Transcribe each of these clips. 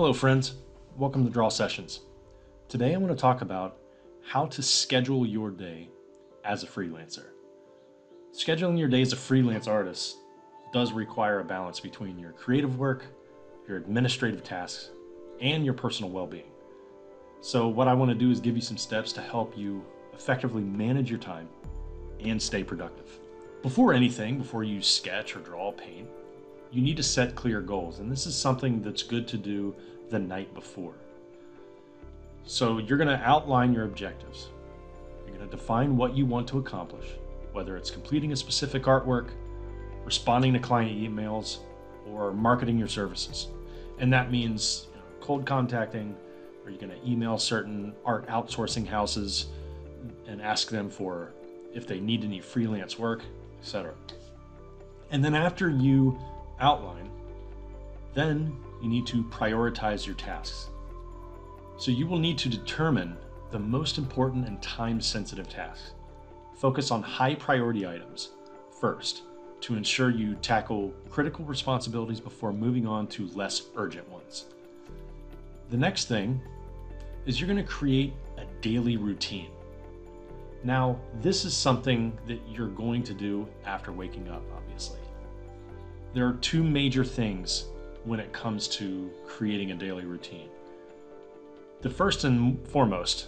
Hello friends, welcome to Draw Sessions. Today I want to talk about how to schedule your day as a freelancer. Scheduling your day as a freelance artist does require a balance between your creative work, your administrative tasks, and your personal well-being. So what I want to do is give you some steps to help you effectively manage your time and stay productive. Before you sketch or draw, paint, you need to set clear goals, and this is something that's good to do the night before. So you're going to outline your objectives. You're going to define what you want to accomplish, whether it's completing a specific artwork, responding to client emails, or marketing your services. And that means cold contacting, or you're going to email certain art outsourcing houses and ask them for if they need any freelance work, etc. And then after you outline, then you need to prioritize your tasks. So you will need to determine the most important and time-sensitive tasks. Focus on high priority items first to ensure you tackle critical responsibilities before moving on to less urgent ones. The next thing is you're going to create a daily routine. Now, this is something that you're going to do after waking up, obviously. There are two major things when it comes to creating a daily routine. The first and foremost,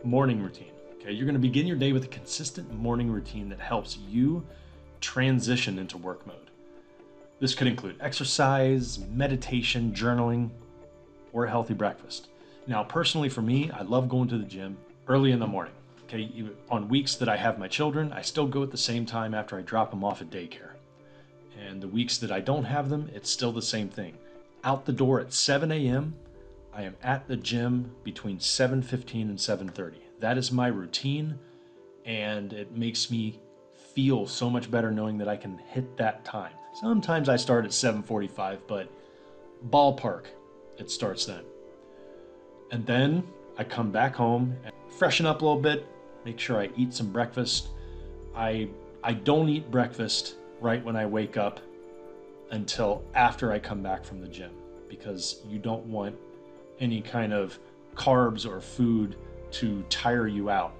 morning routine. Okay, you're going to begin your day with a consistent morning routine that helps you transition into work mode. This could include exercise, meditation, journaling, or a healthy breakfast. Now, personally for me, I love going to the gym early in the morning. Okay, on weeks that I have my children, I still go at the same time after I drop them off at daycare. And the weeks that I don't have them, it's still the same thing. Out the door at 7 a.m., I am at the gym between 7:15 and 7:30. That is my routine, and it makes me feel so much better knowing that I can hit that time. Sometimes I start at 7:45, but ballpark, it starts then. And then I come back home and freshen up a little bit, make sure I eat some breakfast. I don't eat breakfast right when I wake up until after I come back from the gym, because you don't want any kind of carbs or food to tire you out.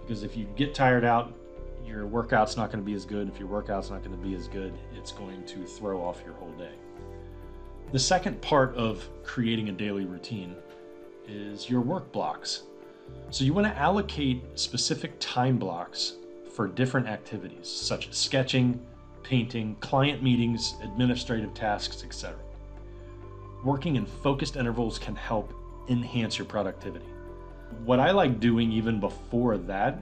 Because if you get tired out, your workout's not going to be as good. If your workout's not going to be as good, it's going to throw off your whole day. The second part of creating a daily routine is your work blocks. So you want to allocate specific time blocks for different activities, such as sketching, painting, client meetings, administrative tasks, etc. Working in focused intervals can help enhance your productivity. What I like doing even before that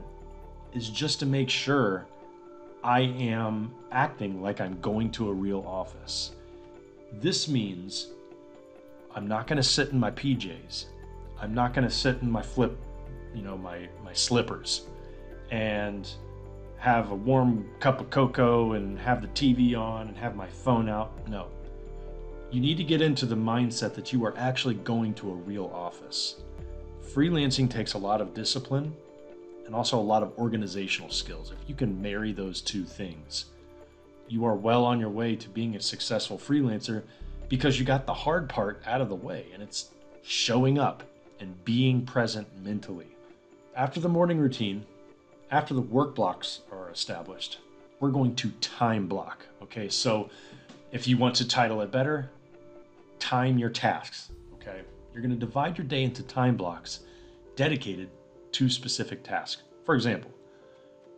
is just to make sure I am acting like I'm going to a real office. This means I'm not going to sit in my PJs. I'm not going to sit in my my slippers and have a warm cup of cocoa and have the TV on and have my phone out. No. You need to get into the mindset that you are actually going to a real office. Freelancing takes a lot of discipline and also a lot of organizational skills. If you can marry those two things, you are well on your way to being a successful freelancer, because you got the hard part out of the way, and it's showing up and being present mentally. After the morning routine, after the work blocks are established, we're going to time block. Okay, so if you want to title it better, time your tasks. Okay, you're going to divide your day into time blocks dedicated to specific tasks. For example,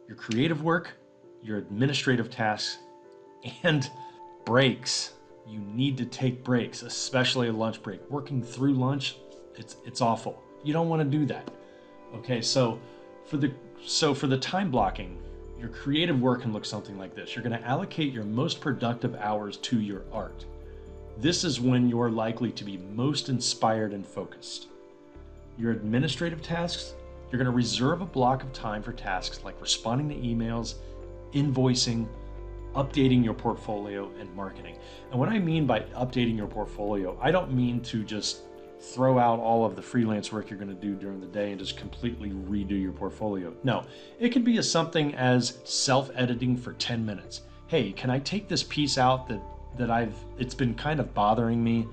your creative work, your administrative tasks, and breaks. You need to take breaks, especially a lunch break. Working through lunch, it's awful. You don't want to do that. Okay, so for the time blocking, your creative work can look something like this. You're going to allocate your most productive hours to your art. This is when you're likely to be most inspired and focused. Your administrative tasks, you're going to reserve a block of time for tasks like responding to emails, invoicing, updating your portfolio, and marketing. And what I mean by updating your portfolio, I don't mean to just throw out all of the freelance work you're going to do during the day and just completely redo your portfolio. No, it could be something as self-editing for 10 minutes. Hey, can I take this piece out that it's been kind of bothering me?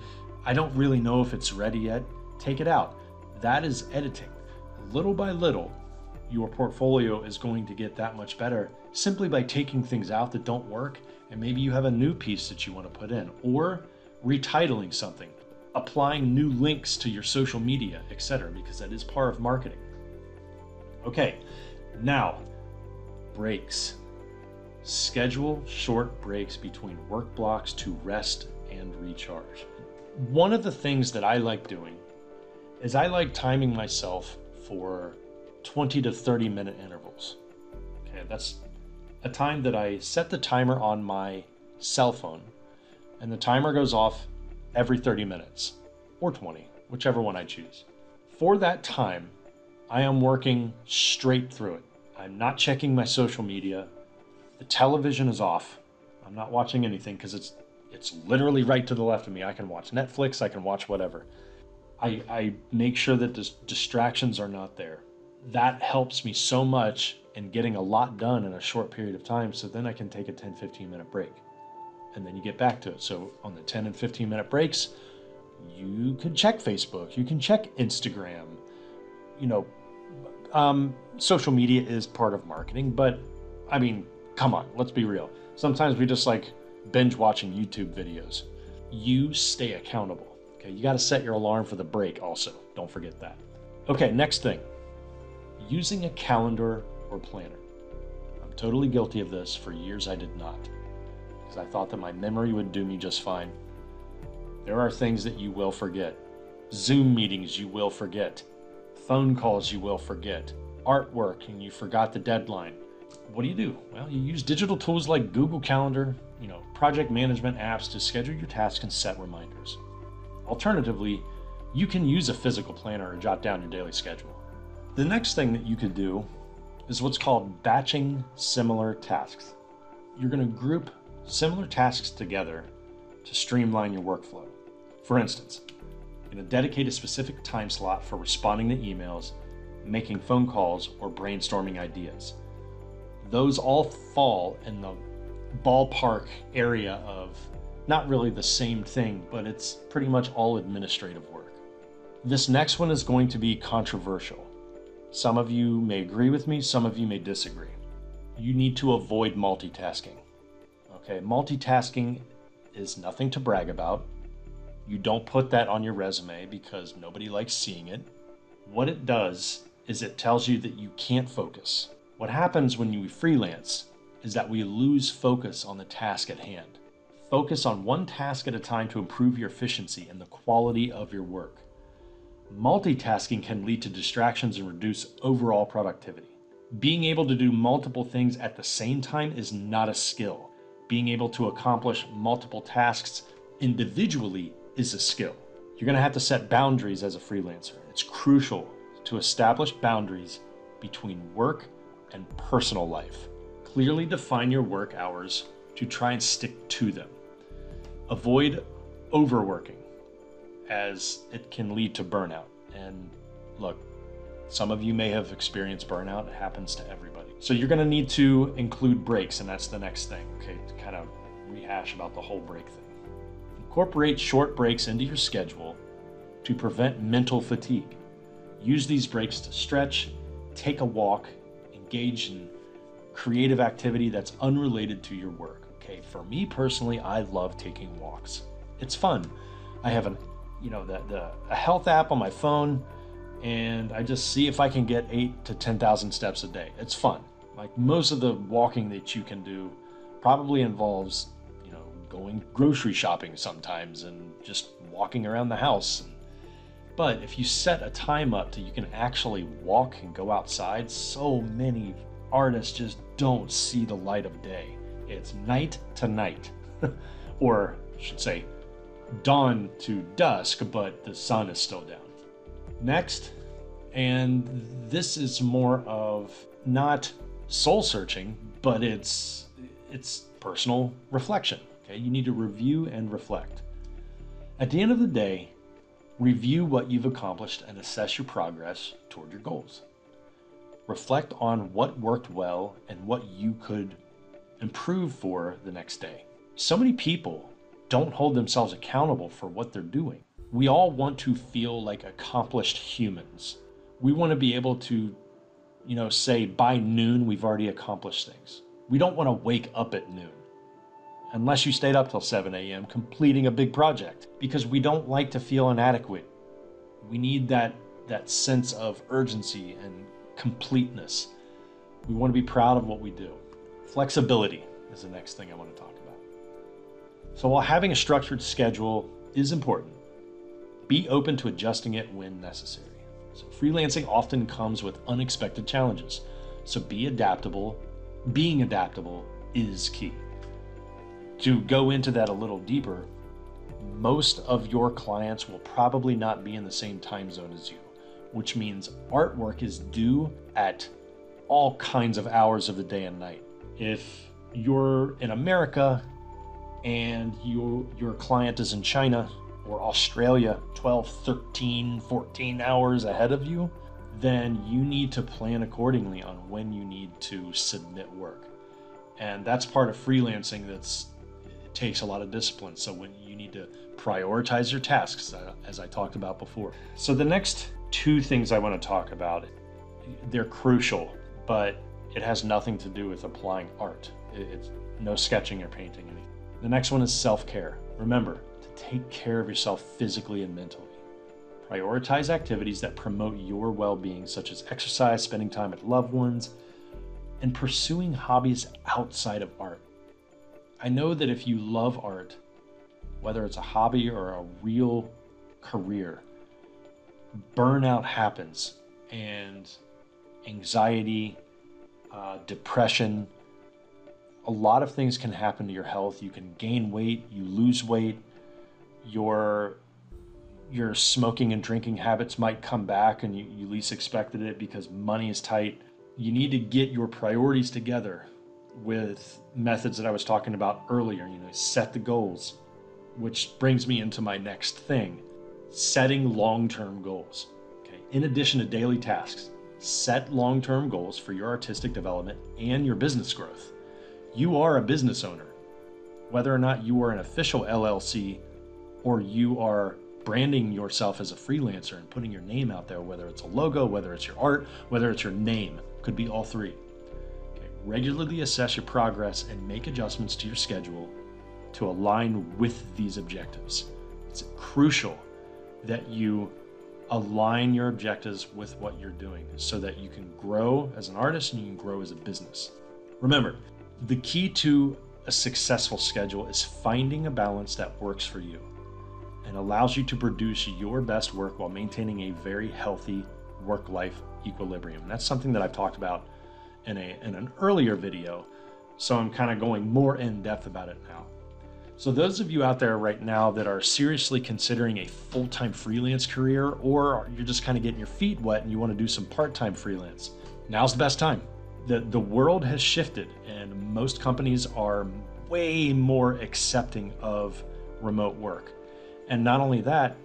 I don't really know if it's ready yet. Take it out. That is editing. Little by little, your portfolio is going to get that much better simply by taking things out that don't work, and maybe you have a new piece that you want to put in, or retitling something, applying new links to your social media, etc., because that is part of marketing. Okay, now, breaks. Schedule short breaks between work blocks to rest and recharge. One of the things that I like doing is I like timing myself for 20 to 30 minute intervals. Okay, that's a time that I set the timer on my cell phone, and the timer goes off every 30 minutes or 20, whichever one I choose. For that time, I am working straight through it. I'm not checking my social media. The television is off. I'm not watching anything because it's literally right to the left of me. I can watch Netflix, I can watch whatever. I make sure that the distractions are not there. That helps me so much in getting a lot done in a short period of time, so then I can take a 10-15 minute break. And then you get back to it. So on the 10 and 15 minute breaks, you can check Facebook, you can check Instagram. Social media is part of marketing, but I mean, come on, let's be real. Sometimes we just like binge watching YouTube videos. You stay accountable. Okay, you got to set your alarm for the break also. Don't forget that. Okay, next thing. Using a calendar or planner. I'm totally guilty of this. For years I did not, because I thought that my memory would do me just fine. There are things that you will forget. Zoom meetings you will forget. Phone calls you will forget. Artwork and you forgot the deadline. What do? Well, you use digital tools like Google Calendar, project management apps to schedule your tasks and set reminders. Alternatively, you can use a physical planner to jot down your daily schedule. The next thing that you could do is what's called batching similar tasks. You're going to group similar tasks together to streamline your workflow. For instance, you're going to dedicate a specific time slot for responding to emails, making phone calls, or brainstorming ideas. Those all fall in the ballpark area of not really the same thing, but it's pretty much all administrative work. This next one is going to be controversial. Some of you may agree with me, some of you may disagree. You need to avoid multitasking. Okay, multitasking is nothing to brag about. You don't put that on your resume because nobody likes seeing it. What it does is it tells you that you can't focus. What happens when you freelance is that we lose focus on the task at hand. Focus on one task at a time to improve your efficiency and the quality of your work. Multitasking can lead to distractions and reduce overall productivity. Being able to do multiple things at the same time is not a skill. Being able to accomplish multiple tasks individually is a skill. You're going to have to set boundaries as a freelancer. It's crucial to establish boundaries between work and personal life. Clearly define your work hours to try and stick to them. Avoid overworking, as it can lead to burnout. And look, some of you may have experienced burnout. It happens to everybody. So you're going to need to include breaks, and that's the next thing, okay, to kind of rehash about the whole break thing. Incorporate short breaks into your schedule to prevent mental fatigue. Use these breaks to stretch, take a walk, engage in creative activity that's unrelated to your work. Okay, for me personally, I love taking walks. It's fun. I have a health app on my phone, and I just see if I can get 8,000 to 10,000 steps a day. It's fun. Like most of the walking that you can do probably involves, going grocery shopping sometimes and just walking around the house. But if you set a time up that you can actually walk and go outside, so many artists just don't see the light of day. It's night to night, or I should say dawn to dusk, but the sun is still down. Next, and this is more of not soul searching, but it's personal reflection. Okay, you need to review and reflect. At the end of the day, review what you've accomplished and assess your progress toward your goals. Reflect on what worked well and what you could improve for the next day. So many people don't hold themselves accountable for what they're doing. We all want to feel like accomplished humans. We want to be able to, say by noon, we've already accomplished things. We don't want to wake up at noon, unless you stayed up till 7 a.m. completing a big project, because we don't like to feel inadequate. We need that sense of urgency and completeness. We want to be proud of what we do. Flexibility is the next thing I want to talk about. So while having a structured schedule is important, be open to adjusting it when necessary. So freelancing often comes with unexpected challenges. So be adaptable. Being adaptable is key. To go into that a little deeper, most of your clients will probably not be in the same time zone as you, which means artwork is due at all kinds of hours of the day and night. If you're in America and your client is in China or Australia 12, 13, 14 hours ahead of you, then you need to plan accordingly on when you need to submit work. And that's part of freelancing it takes a lot of discipline. So when you need to prioritize your tasks, as I talked about before. So the next two things I want to talk about, they're crucial, but it has nothing to do with applying art. It's no sketching or painting. The next one is self-care. Remember to take care of yourself physically and mentally. Prioritize activities that promote your well-being, such as exercise, spending time with loved ones, and pursuing hobbies outside of art. I know that if you love art, whether it's a hobby or a real career, burnout happens, and anxiety, depression, a lot of things can happen to your health. You can gain weight, you lose weight, your smoking and drinking habits might come back and you least expected it because money is tight. You need to get your priorities together with methods that I was talking about earlier. Set the goals, which brings me into my next thing, setting long-term goals. Okay. In addition to daily tasks, set long-term goals for your artistic development and your business growth. You are a business owner. Whether or not you are an official LLC or you are branding yourself as a freelancer and putting your name out there, whether it's a logo, whether it's your art, whether it's your name, could be all three. Okay. Regularly assess your progress and make adjustments to your schedule to align with these objectives. It's crucial that you align your objectives with what you're doing so that you can grow as an artist and you can grow as a business. Remember, the key to a successful schedule is finding a balance that works for you and allows you to produce your best work while maintaining a very healthy work-life equilibrium. That's something that I've talked about in an earlier video, so I'm kind of going more in depth about it now. So those of you out there right now that are seriously considering a full-time freelance career, or you're just kind of getting your feet wet and you want to do some part-time freelance, now's the best time. The world has shifted and most companies are way more accepting of remote work. And not only that,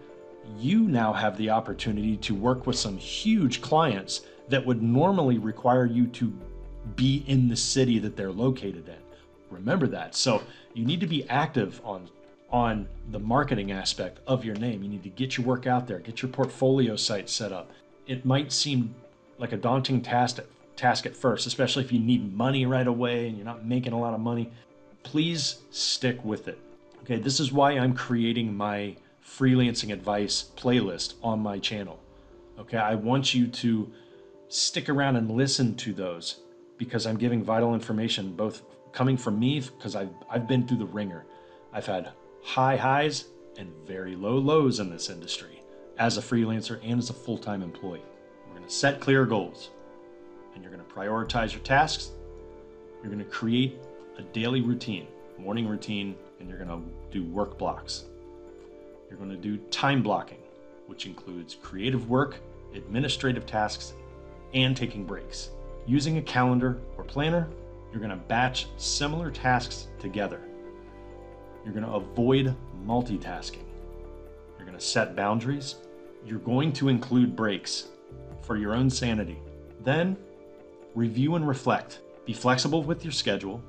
you now have the opportunity to work with some huge clients that would normally require you to be in the city that they're located in. Remember that. So you need to be active on the marketing aspect of your name. You need to get your work out there, get your portfolio site set up. It might seem like a daunting task at first, especially if you need money right away and you're not making a lot of money. Please stick with it. Okay, this is why I'm creating my freelancing advice playlist on my channel. Okay, I want you to stick around and listen to those because I'm giving vital information, both coming from me, because I've been through the ringer. I've had high highs and very low lows in this industry as a freelancer and as a full-time employee. We're going to set clear goals and you're going to prioritize your tasks. You're going to create a daily routine, morning routine, and you're going to do work blocks. You're going to do time blocking, which includes creative work, administrative tasks, and taking breaks. Using a calendar or planner, you're going to batch similar tasks together. You're going to avoid multitasking. You're going to set boundaries. You're going to include breaks for your own sanity. Then, review and reflect. Be flexible with your schedule.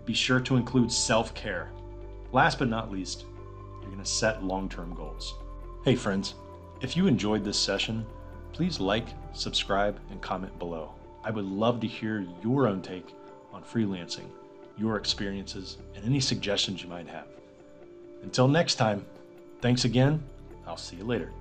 Be sure to include self-care. Last but not least, you're going to set long-term goals. Hey friends, if you enjoyed this session, please like, subscribe, and comment below. I would love to hear your own take on freelancing, your experiences, and any suggestions you might have. Until next time, thanks again. I'll see you later.